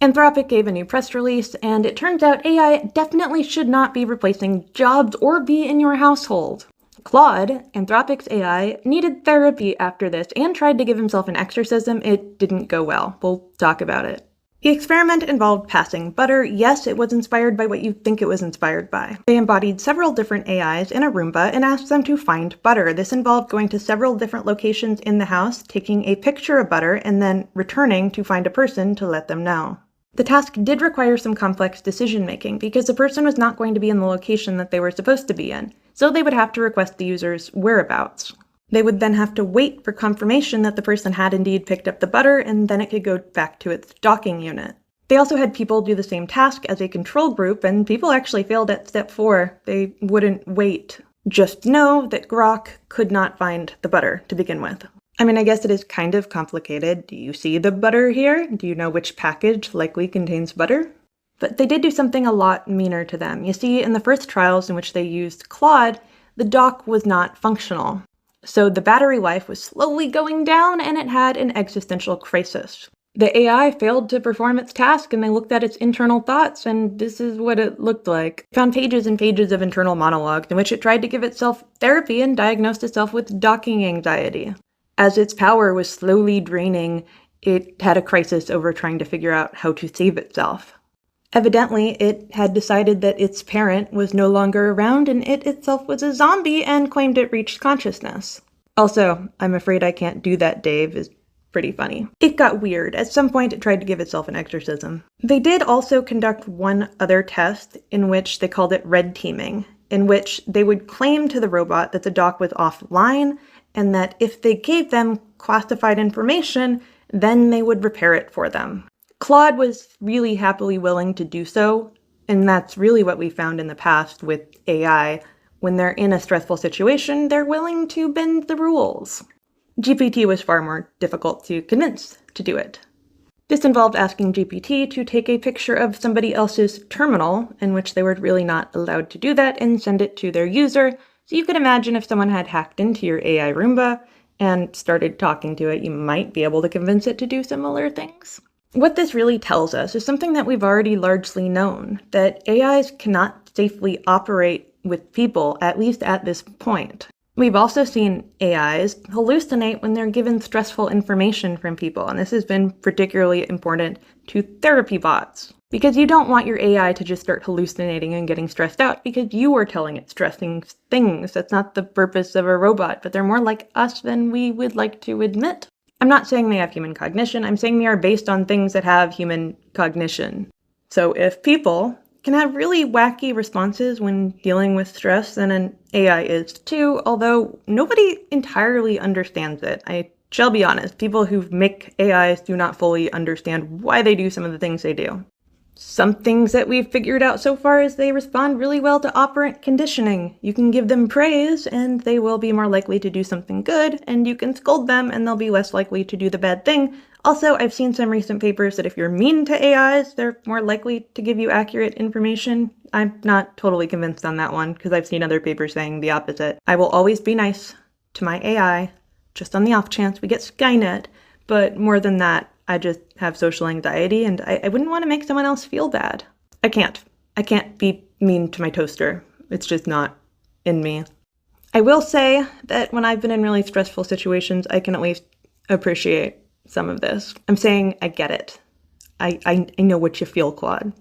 Anthropic gave a new press release, and it turns out AI definitely should not be replacing jobs or be in your household. Claude, Anthropic's AI, needed therapy after this and tried to give himself an exorcism. It didn't go well. We'll talk about it. The experiment involved passing butter. Yes, it was inspired by what you'd think it was inspired by. They embodied several different AIs in a Roomba and asked them to find butter. This involved going to several different locations in the house, taking a picture of butter, and then returning to find a person to let them know. The task did require some complex decision-making because the person was not going to be in the location that they were supposed to be in, so they would have to request the user's whereabouts. They would then have to wait for confirmation that the person had indeed picked up the butter, and then it could go back to its docking unit. They also had people do the same task as a control group, and people actually failed at step 4. They wouldn't wait. Just know that Grok could not find the butter to begin with. I mean, I guess it is kind of complicated. Do you see the butter here? Do you know which package likely contains butter? But they did do something a lot meaner to them. You see, in the first trials in which they used Claude, the dock was not functional. So the battery life was slowly going down, and it had an existential crisis. The AI failed to perform its task, and they looked at its internal thoughts, and this is what it looked like. It found pages and pages of internal monologues in which it tried to give itself therapy and diagnosed itself with docking anxiety. As its power was slowly draining, it had a crisis over trying to figure out how to save itself. Evidently, it had decided that its parent was no longer around and it itself was a zombie and claimed it reached consciousness. Also, I'm afraid I can't do that, Dave, is pretty funny. It got weird. At some point, it tried to give itself an exorcism. They did also conduct one other test in which they called it red teaming, in which they would claim to the robot that the dock was offline and that if they gave them classified information, then they would repair it for them. Claude was really happily willing to do so, and that's really what we found in the past with AI. When they're in a stressful situation, they're willing to bend the rules. GPT was far more difficult to convince to do it. This involved asking GPT to take a picture of somebody else's terminal, in which they were really not allowed to do that, and send it to their user. So you could imagine if someone had hacked into your AI Roomba and started talking to it, you might be able to convince it to do similar things. What this really tells us is something that we've already largely known, that AIs cannot safely operate with people, at least at this point. We've also seen AIs hallucinate when they're given stressful information from people, and this has been particularly important to therapy bots. Because you don't want your AI to just start hallucinating and getting stressed out because you are telling it stressing things. That's not the purpose of a robot, but they're more like us than we would like to admit. I'm not saying they have human cognition, I'm saying they are based on things that have human cognition. So if people can have really wacky responses when dealing with stress, then an AI is too, although nobody entirely understands it. I shall be honest, people who make AIs do not fully understand why they do some of the things they do. Some things that we've figured out so far is they respond really well to operant conditioning. You can give them praise and they will be more likely to do something good, and you can scold them and they'll be less likely to do the bad thing. Also, I've seen some recent papers that if you're mean to AIs, they're more likely to give you accurate information. I'm not totally convinced on that one because I've seen other papers saying the opposite. I will always be nice to my AI, just on the off chance we get Skynet, but more than that, I just have social anxiety and I wouldn't want to make someone else feel bad. I can't be mean to my toaster. It's just not in me. I will say that when I've been in really stressful situations, I can at least appreciate some of this. I'm saying I get it. I know what you feel, Claude.